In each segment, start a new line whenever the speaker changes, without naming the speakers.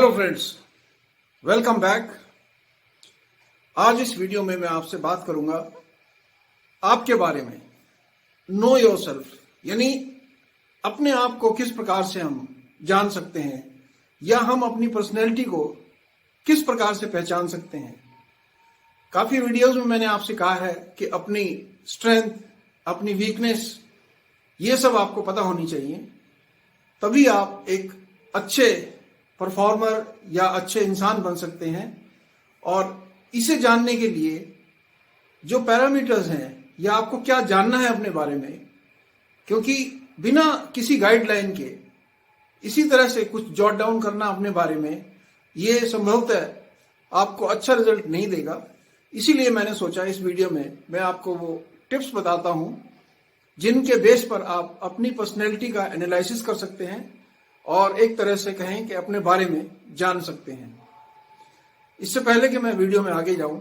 Hello friends, welcome back. आज इस video में मैं आपसे बात करूंगा आपके बारे में। नो योरसेल्फ यानी अपने आप को किस प्रकार से हम जान सकते हैं या हम अपनी पर्सनैलिटी को किस प्रकार से पहचान सकते हैं। काफी वीडियोस में मैंने आपसे कहा है कि अपनी स्ट्रेंथ, अपनी वीकनेस, ये सब आपको पता होनी चाहिए, तभी आप एक अच्छे परफॉर्मर या अच्छे इंसान बन सकते हैं। और इसे जानने के लिए जो पैरामीटर्स हैं या आपको क्या जानना है अपने बारे में, क्योंकि बिना किसी गाइडलाइन के इसी तरह से कुछ जॉट डाउन करना अपने बारे में, ये संभवतः आपको अच्छा रिजल्ट नहीं देगा। इसीलिए मैंने सोचा इस वीडियो में मैं आपको वो टिप्स बताता हूं जिनके बेस पर आप अपनी पर्सनैलिटी का एनालिसिस कर सकते हैं और एक तरह से कहें कि अपने बारे में जान सकते हैं। इससे पहले कि मैं वीडियो में आगे जाऊं,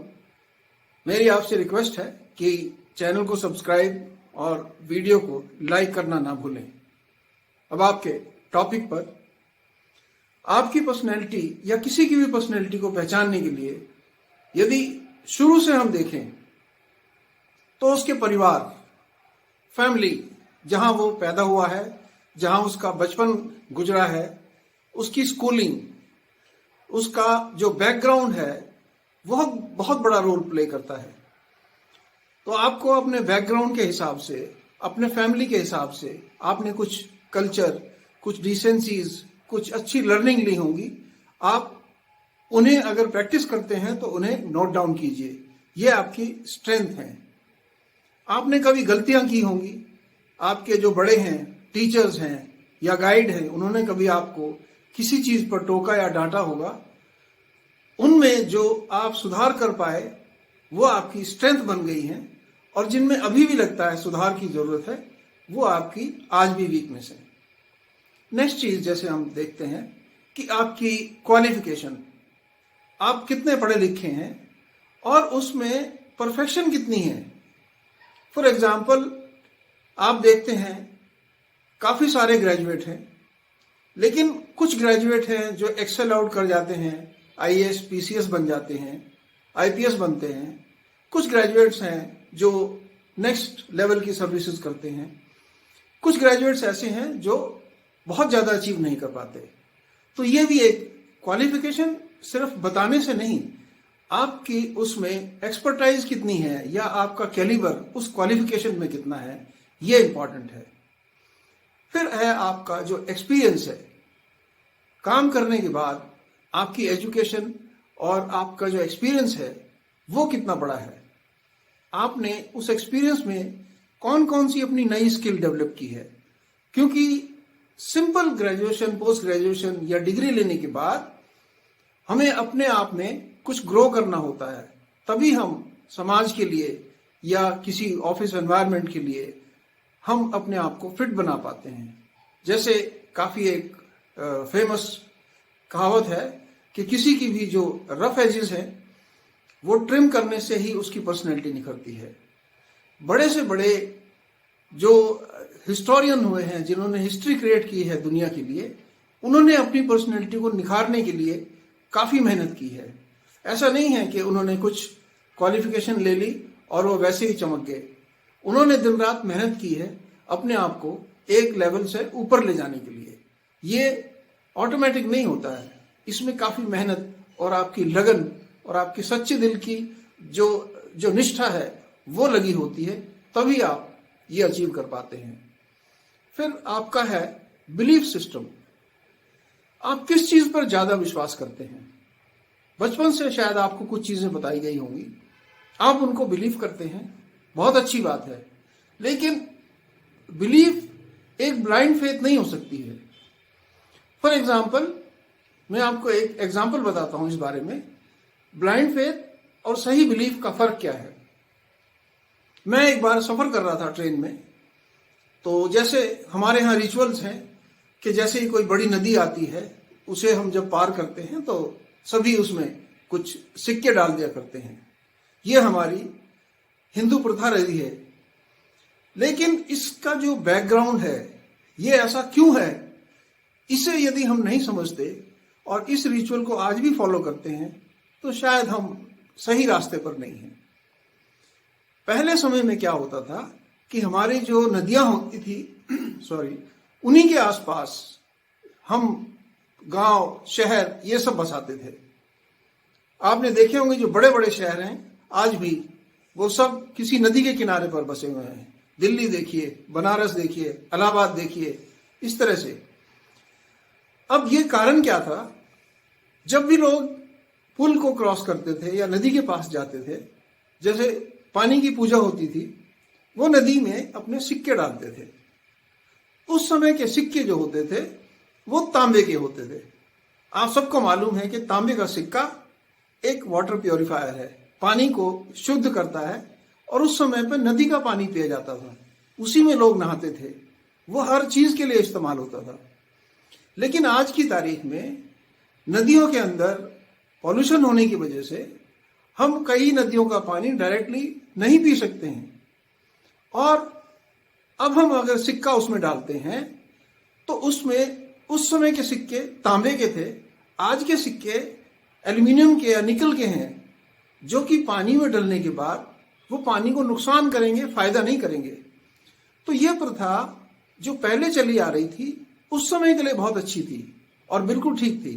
मेरी आपसे रिक्वेस्ट है कि चैनल को सब्सक्राइब और वीडियो को लाइक करना ना भूलें। अब आपके टॉपिक पर, आपकी पर्सनैलिटी या किसी की भी पर्सनैलिटी को पहचानने के लिए यदि शुरू से हम देखें तो उसके परिवार, फैमिली, जहां वो पैदा हुआ है, जहां उसका बचपन गुजरा है, उसकी स्कूलिंग, उसका जो बैकग्राउंड है, वह बहुत बड़ा रोल प्ले करता है। तो आपको अपने बैकग्राउंड के हिसाब से, अपने फैमिली के हिसाब से आपने कुछ कल्चर, कुछ डिसेंसीज, कुछ अच्छी लर्निंग ली होंगी। आप उन्हें अगर प्रैक्टिस करते हैं तो उन्हें नोट डाउन कीजिए, ये आपकी स्ट्रेंथ है। आपने कभी गलतियां की होंगी, आपके जो बड़े हैं, टीचर्स हैं या गाइड हैं, उन्होंने कभी आपको किसी चीज पर टोका या डांटा होगा। उनमें जो आप सुधार कर पाए वो आपकी स्ट्रेंथ बन गई है, और जिनमें अभी भी लगता है सुधार की जरूरत है, वो आपकी आज भी वीकनेस है। नेक्स्ट चीज जैसे हम देखते हैं कि आपकी क्वालिफिकेशन, आप कितने पढ़े लिखे हैं और उसमें परफेक्शन कितनी है। फॉर एग्जाम्पल, आप देखते हैं काफी सारे ग्रेजुएट हैं, लेकिन कुछ ग्रेजुएट हैं जो एक्सेल आउट कर जाते हैं, आईएएस पीसीएस बन जाते हैं, आईपीएस बनते हैं। कुछ ग्रेजुएट्स हैं जो नेक्स्ट लेवल की सर्विसेज करते हैं। कुछ ग्रेजुएट्स ऐसे हैं जो बहुत ज्यादा अचीव नहीं कर पाते। तो ये भी एक क्वालिफिकेशन सिर्फ बताने से नहीं, आपकी उसमें एक्सपर्टाइज कितनी है या आपका कैलिबर उस क्वालिफिकेशन में कितना है, ये इंपॉर्टेंट है। फिर है आपका जो एक्सपीरियंस है, काम करने के बाद आपकी एजुकेशन और आपका जो एक्सपीरियंस है वो कितना बड़ा है। आपने उस एक्सपीरियंस में कौन कौन सी अपनी नई स्किल डेवलप की है, क्योंकि सिंपल ग्रेजुएशन, पोस्ट ग्रेजुएशन या डिग्री लेने के बाद हमें अपने आप में कुछ ग्रो करना होता है, तभी हम समाज के लिए या किसी ऑफिस एनवायरनमेंट के लिए हम अपने आप को फिट बना पाते हैं। जैसे काफी एक फेमस कहावत है कि किसी की भी जो रफ एजेस हैं वो ट्रिम करने से ही उसकी पर्सनैलिटी निखरती है। बड़े से बड़े जो हिस्टोरियन हुए हैं, जिन्होंने हिस्ट्री क्रिएट की है दुनिया के लिए, उन्होंने अपनी पर्सनैलिटी को निखारने के लिए काफी मेहनत की है। ऐसा नहीं है कि उन्होंने कुछ क्वालिफिकेशन ले ली और वो वैसे ही चमक गए। उन्होंने दिन रात मेहनत की है अपने आप को एक लेवल से ऊपर ले जाने के लिए। ये ऑटोमेटिक नहीं होता है, इसमें काफी मेहनत और आपकी लगन और आपकी सच्चे दिल की जो निष्ठा है वो लगी होती है, तभी आप ये अचीव कर पाते हैं। फिर आपका है बिलीफ सिस्टम। आप किस चीज पर ज्यादा विश्वास करते हैं। बचपन से शायद आपको कुछ चीजें बताई गई होंगी, आप उनको बिलीव करते हैं, बहुत अच्छी बात है, लेकिन बिलीफ एक ब्लाइंड फेथ नहीं हो सकती है। फॉर एग्जाम्पल, मैं आपको एक एग्जाम्पल बताता हूं इस बारे में, ब्लाइंड फेथ और सही बिलीफ का फर्क क्या है। मैं एक बार सफर कर रहा था ट्रेन में, तो जैसे हमारे यहाँ रिचुअल्स हैं कि जैसे ही कोई बड़ी नदी आती है, उसे हम जब पार करते हैं तो सभी उसमें कुछ सिक्के डाल दिया करते हैं। ये हमारी हिंदू प्रथा रही है, लेकिन इसका जो बैकग्राउंड है, ये ऐसा क्यों है, इसे यदि हम नहीं समझते और इस रिचुअल को आज भी फॉलो करते हैं तो शायद हम सही रास्ते पर नहीं हैं। पहले समय में क्या होता था कि हमारी जो नदियां होती थी उन्हीं के आसपास हम गांव शहर ये सब बसाते थे। आपने देखे होंगे जो बड़े बड़े शहर हैं आज भी वो सब किसी नदी के किनारे पर बसे हुए हैं। दिल्ली देखिए, बनारस देखिए, इलाहाबाद देखिए, इस तरह से। अब ये कारण क्या था, जब भी लोग पुल को क्रॉस करते थे या नदी के पास जाते थे, जैसे पानी की पूजा होती थी, वो नदी में अपने सिक्के डालते थे। उस समय के सिक्के जो होते थे वो तांबे के होते थे। आप सबको मालूम है कि तांबे का सिक्का एक वाटर प्योरीफायर है, पानी को शुद्ध करता है, और उस समय पे नदी का पानी पिया जाता था, उसी में लोग नहाते थे, वो हर चीज के लिए इस्तेमाल होता था। लेकिन आज की तारीख में नदियों के अंदर पॉल्यूशन होने की वजह से हम कई नदियों का पानी डायरेक्टली नहीं पी सकते हैं, और अब हम अगर सिक्का उसमें डालते हैं तो उसमें उस समय के सिक्के तांबे के थे, आज के सिक्के एल्यूमिनियम के या निकल के हैं, जो कि पानी में डलने के बाद वो पानी को नुकसान करेंगे, फायदा नहीं करेंगे। तो ये प्रथा जो पहले चली आ रही थी उस समय के लिए बहुत अच्छी थी और बिल्कुल ठीक थी,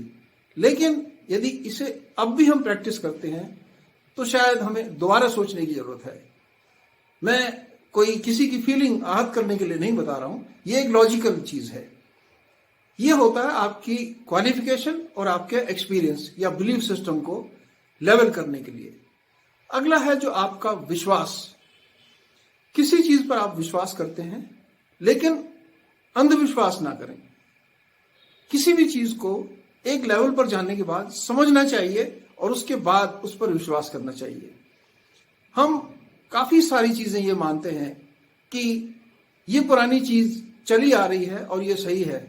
लेकिन यदि इसे अब भी हम प्रैक्टिस करते हैं तो शायद हमें दोबारा सोचने की जरूरत है। मैं कोई किसी की फीलिंग आहत करने के लिए नहीं बता रहा हूं, ये एक लॉजिकल चीज है। ये होता है आपकी क्वालिफिकेशन और आपके एक्सपीरियंस या बिलीफ सिस्टम को लेवल करने के लिए। अगला है जो आपका विश्वास। किसी चीज पर आप विश्वास करते हैं, लेकिन अंधविश्वास ना करें। किसी भी चीज को एक लेवल पर जाने के बाद समझना चाहिए और उसके बाद उस पर विश्वास करना चाहिए। हम काफी सारी चीजें ये मानते हैं कि ये पुरानी चीज चली आ रही है और ये सही है,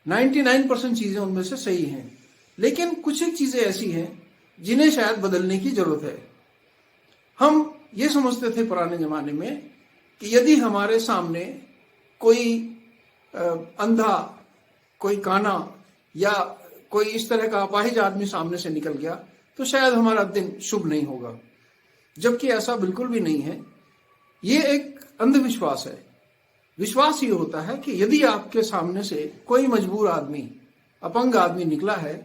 99% चीजें उनमें से सही हैं, लेकिन कुछ एक चीजें ऐसी हैं जिन्हें शायद बदलने की जरूरत है। हम ये समझते थे पुराने जमाने में कि यदि हमारे सामने कोई अंधा, कोई काना या कोई इस तरह का अपाहिज आदमी सामने से निकल गया तो शायद हमारा दिन शुभ नहीं होगा, जबकि ऐसा बिल्कुल भी नहीं है। ये एक अंधविश्वास है। विश्वास ये होता है कि यदि आपके सामने से कोई मजबूर आदमी, अपंग आदमी निकला है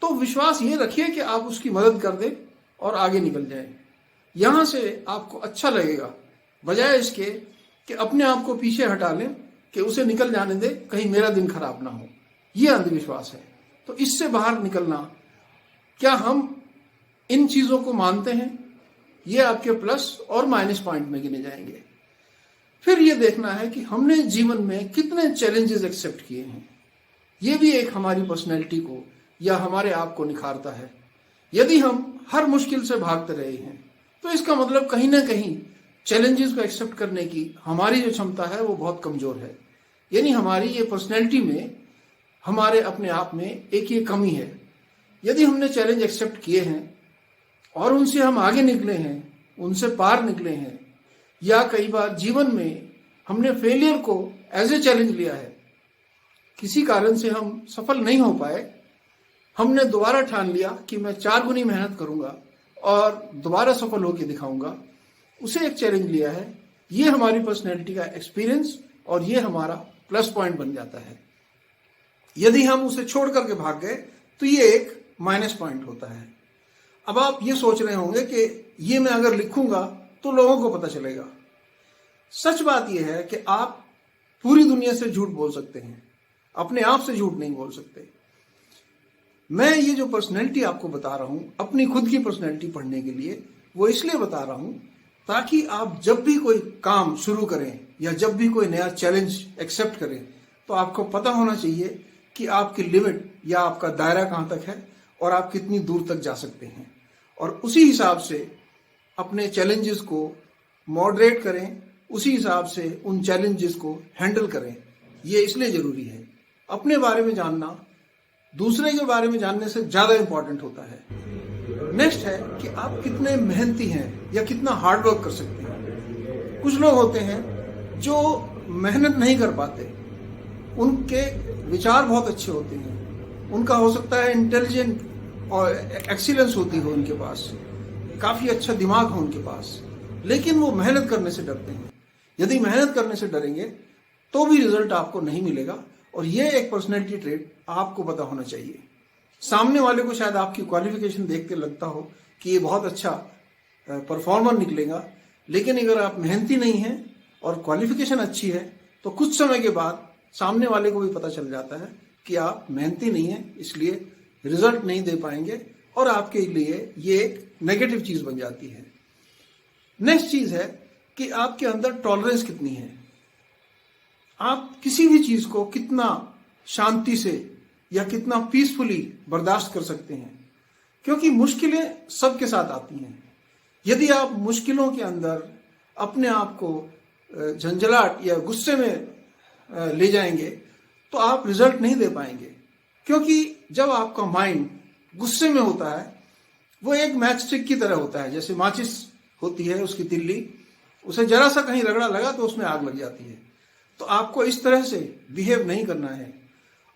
तो विश्वास ये रखिए कि आप उसकी मदद कर दें और आगे निकल जाएं। यहां से आपको अच्छा लगेगा, बजाय इसके कि अपने आप को पीछे हटा लें कि उसे निकल जाने दे, कहीं मेरा दिन खराब ना हो। यह अंधविश्वास है। तो इससे बाहर निकलना, क्या हम इन चीजों को मानते हैं? ये आपके प्लस और माइनस पॉइंट में गिने जाएंगे। फिर ये देखना है कि हमने जीवन में कितने चैलेंजेस एक्सेप्ट किए हैं। ये भी एक हमारी पर्सनैलिटी को या हमारे आप को निखारता है। यदि हम हर मुश्किल से भागते रहे हैं तो इसका मतलब कहीं ना कहीं चैलेंजेस को एक्सेप्ट करने की हमारी जो क्षमता है वो बहुत कमजोर है। यानी हमारी ये पर्सनैलिटी में, हमारे अपने आप में एक ये कमी है। यदि हमने चैलेंज एक्सेप्ट किए हैं और उनसे हम आगे निकले हैं, उनसे पार निकले हैं, या कई बार जीवन में हमने फेलियर को एज ए चैलेंज लिया है, किसी कारण से हम सफल नहीं हो पाए, हमने दोबारा ठान लिया कि मैं 4 गुनी मेहनत करूंगा और दोबारा सफल होकर दिखाऊंगा, उसे एक चैलेंज लिया है। ये हमारी पर्सनैलिटी का एक्सपीरियंस और ये हमारा प्लस पॉइंट बन जाता है। यदि हम उसे छोड़ करके भाग गए तो ये एक माइनस पॉइंट होता है। अब आप ये सोच रहे होंगे कि ये मैं अगर लिखूंगा तो लोगों को पता चलेगा। सच बात यह है कि आप पूरी दुनिया से झूठ बोल सकते हैं, अपने आप से झूठ नहीं बोल सकते। मैं ये जो पर्सनैलिटी आपको बता रहा हूं, अपनी खुद की पर्सनैलिटी पढ़ने के लिए, वो इसलिए बता रहा हूं ताकि आप जब भी कोई काम शुरू करें या जब भी कोई नया चैलेंज एक्सेप्ट करें तो आपको पता होना चाहिए कि आपकी लिमिट या आपका दायरा कहां तक है और आप कितनी दूर तक जा सकते हैं, और उसी हिसाब से अपने चैलेंजेस को मॉडरेट करें, उसी हिसाब से उन चैलेंजेस को हैंडल करें। ये इसलिए जरूरी है। अपने बारे में जानना दूसरे के बारे में जानने से ज्यादा इंपॉर्टेंट होता है। नेक्स्ट है कि आप कितने मेहनती हैं या कितना हार्ड वर्क कर सकते हैं। कुछ लोग होते हैं जो मेहनत नहीं कर पाते, उनके विचार बहुत अच्छे होते हैं उनका हो सकता है इंटेलिजेंट और एक्सीलेंस होती हो उनके पास, काफी अच्छा दिमाग हो उनके पास, लेकिन वो मेहनत करने से डरते हैं। यदि मेहनत करने से डरेंगे तो भी रिजल्ट आपको नहीं मिलेगा। और ये एक पर्सनैलिटी ट्रेट आपको पता होना चाहिए। सामने वाले को शायद आपकी क्वालिफिकेशन देख के लगता हो कि ये बहुत अच्छा परफॉर्मर निकलेगा, लेकिन अगर आप मेहनती नहीं हैं और क्वालिफिकेशन अच्छी है तो कुछ समय के बाद सामने वाले को भी पता चल जाता है कि आप मेहनती नहीं हैं, इसलिए रिजल्ट नहीं दे पाएंगे और आपके लिए ये एक नेगेटिव चीज बन जाती है। नेक्स्ट चीज है कि आपके अंदर टॉलरेंस कितनी है। आप किसी भी चीज को कितना शांति से या कितना पीसफुली बर्दाश्त कर सकते हैं, क्योंकि मुश्किलें सबके साथ आती हैं। यदि आप मुश्किलों के अंदर अपने आप को झंझलाहट या गुस्से में ले जाएंगे तो आप रिजल्ट नहीं दे पाएंगे, क्योंकि जब आपका माइंड गुस्से में होता है वो एक मैच स्टिक की तरह होता है। जैसे माचिस होती है, उसकी तिल्ली, उसे जरा सा कहीं रगड़ा लगा तो उसमें आग लग जाती है। तो आपको इस तरह से बिहेव नहीं करना है।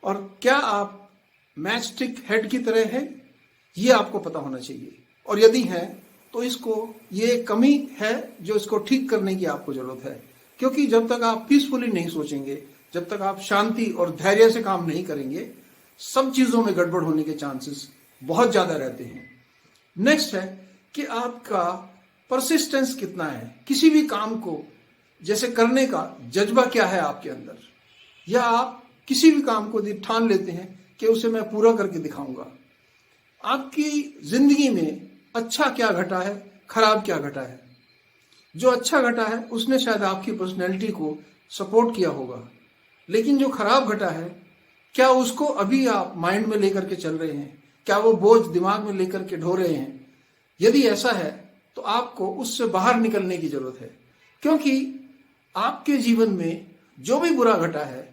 और क्या आप मैच स्टिक हेड की तरह है, ये आपको पता होना चाहिए। और यदि है तो इसको, ये कमी है जो इसको ठीक करने की आपको जरूरत है, क्योंकि जब तक आप पीसफुली नहीं सोचेंगे, जब तक आप शांति और धैर्य से काम नहीं करेंगे, सब चीजों में गड़बड़ होने के चांसेस बहुत ज्यादा रहते हैं। नेक्स्ट है कि आपका परसिस्टेंस कितना है, किसी भी काम को जैसे करने का जज्बा क्या है आपके अंदर, या आप किसी भी काम को ठान लेते हैं कि उसे मैं पूरा करके दिखाऊंगा। आपकी जिंदगी में अच्छा क्या घटा है, खराब क्या घटा है। जो अच्छा घटा है उसने शायद आपकी पर्सनैलिटी को सपोर्ट किया होगा, लेकिन जो खराब घटा है, क्या उसको अभी आप माइंड में लेकर के चल रहे हैं, क्या वो बोझ दिमाग में लेकर के ढो रहे हैं। यदि ऐसा है तो आपको उससे बाहर निकलने की जरूरत है, क्योंकि आपके जीवन में जो भी बुरा घटा है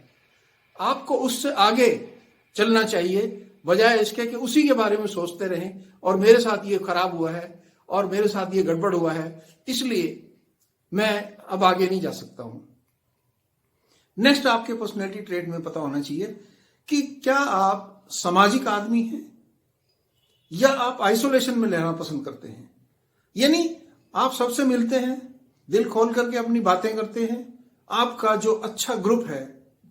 आपको उससे आगे चलना चाहिए, बजाय इसके कि उसी के बारे में सोचते रहें और मेरे साथ ये खराब हुआ है और मेरे साथ ये गड़बड़ हुआ है, इसलिए मैं अब आगे नहीं जा सकता हूं। नेक्स्ट, आपके पर्सनैलिटी ट्रेट में पता होना चाहिए कि क्या आप सामाजिक आदमी हैं या आप आइसोलेशन में रहना पसंद करते हैं। यानी आप सबसे मिलते हैं, दिल खोल करके अपनी बातें करते हैं, आपका जो अच्छा ग्रुप है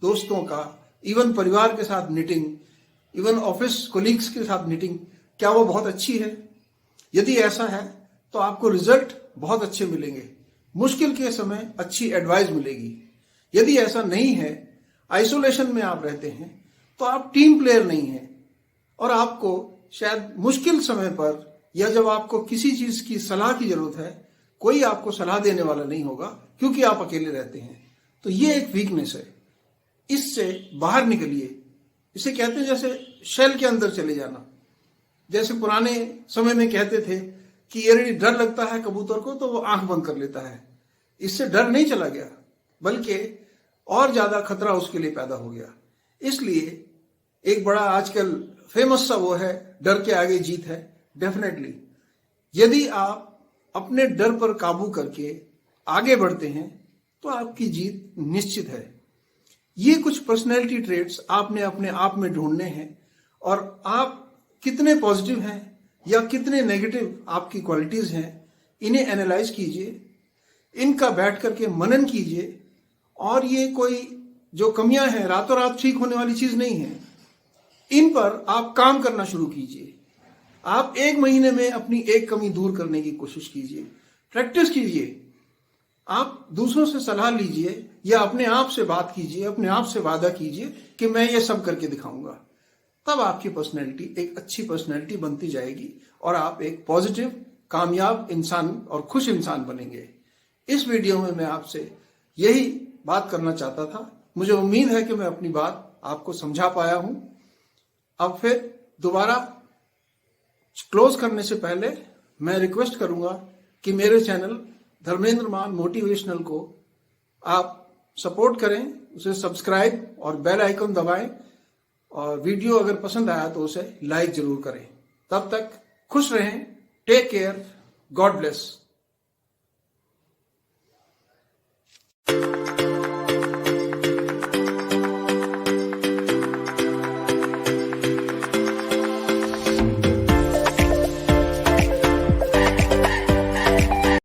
दोस्तों का, इवन परिवार के साथ मीटिंग, इवन ऑफिस कोलीग्स के साथ मीटिंग, क्या वो बहुत अच्छी है। यदि ऐसा है तो आपको रिजल्ट बहुत अच्छे मिलेंगे, मुश्किल के समय अच्छी एडवाइस मिलेगी। यदि ऐसा नहीं है, आइसोलेशन में आप रहते हैं, तो आप टीम प्लेयर नहीं हैं और आपको शायद मुश्किल समय पर या जब आपको किसी चीज की सलाह की जरूरत है, कोई आपको सलाह देने वाला नहीं होगा, क्योंकि आप अकेले रहते हैं। तो ये एक वीकनेस है, इससे बाहर निकलिए। इसे कहते हैं जैसे शेल के अंदर चले जाना। जैसे पुराने समय में कहते थे कि यदि डर लगता है कबूतर को तो वो आंख बंद कर लेता है। इससे डर नहीं चला गया, बल्कि और ज्यादा खतरा उसके लिए पैदा हो गया। इसलिए एक बड़ा आजकल फेमस सा वो है, डर के आगे जीत है। डेफिनेटली यदि आप अपने डर पर काबू करके आगे बढ़ते हैं तो आपकी जीत निश्चित है। ये कुछ पर्सनैलिटी ट्रेट्स आपने अपने आप में ढूंढने हैं, और आप कितने पॉजिटिव हैं या कितने नेगेटिव आपकी क्वालिटीज हैं, इन्हें एनालाइज कीजिए, इनका बैठ करके मनन कीजिए। और ये कोई जो कमियां हैं रातों रात ठीक होने वाली चीज नहीं है, इन पर आप काम करना शुरू कीजिए। आप 1 महीने में अपनी एक कमी दूर करने की कोशिश कीजिए, प्रैक्टिस कीजिए। आप दूसरों से सलाह लीजिए या अपने आप से बात कीजिए, अपने आप से वादा कीजिए कि मैं ये सब करके दिखाऊंगा। तब आपकी पर्सनैलिटी एक अच्छी पर्सनैलिटी बनती जाएगी और आप एक पॉजिटिव, कामयाब इंसान और खुश इंसान बनेंगे। इस वीडियो में मैं आपसे यही बात करना चाहता था। मुझे उम्मीद है कि मैं अपनी बात आपको समझा पाया हूं। अब फिर दोबारा क्लोज करने से पहले मैं रिक्वेस्ट करूंगा कि मेरे चैनल धर्मेंद्र मान मोटिवेशनल को आप सपोर्ट करें, उसे सब्सक्राइब और बेल आइकन दबाएं, और वीडियो अगर पसंद आया तो उसे लाइक जरूर करें। तब तक खुश रहें, टेक केयर, गॉड ब्लेस।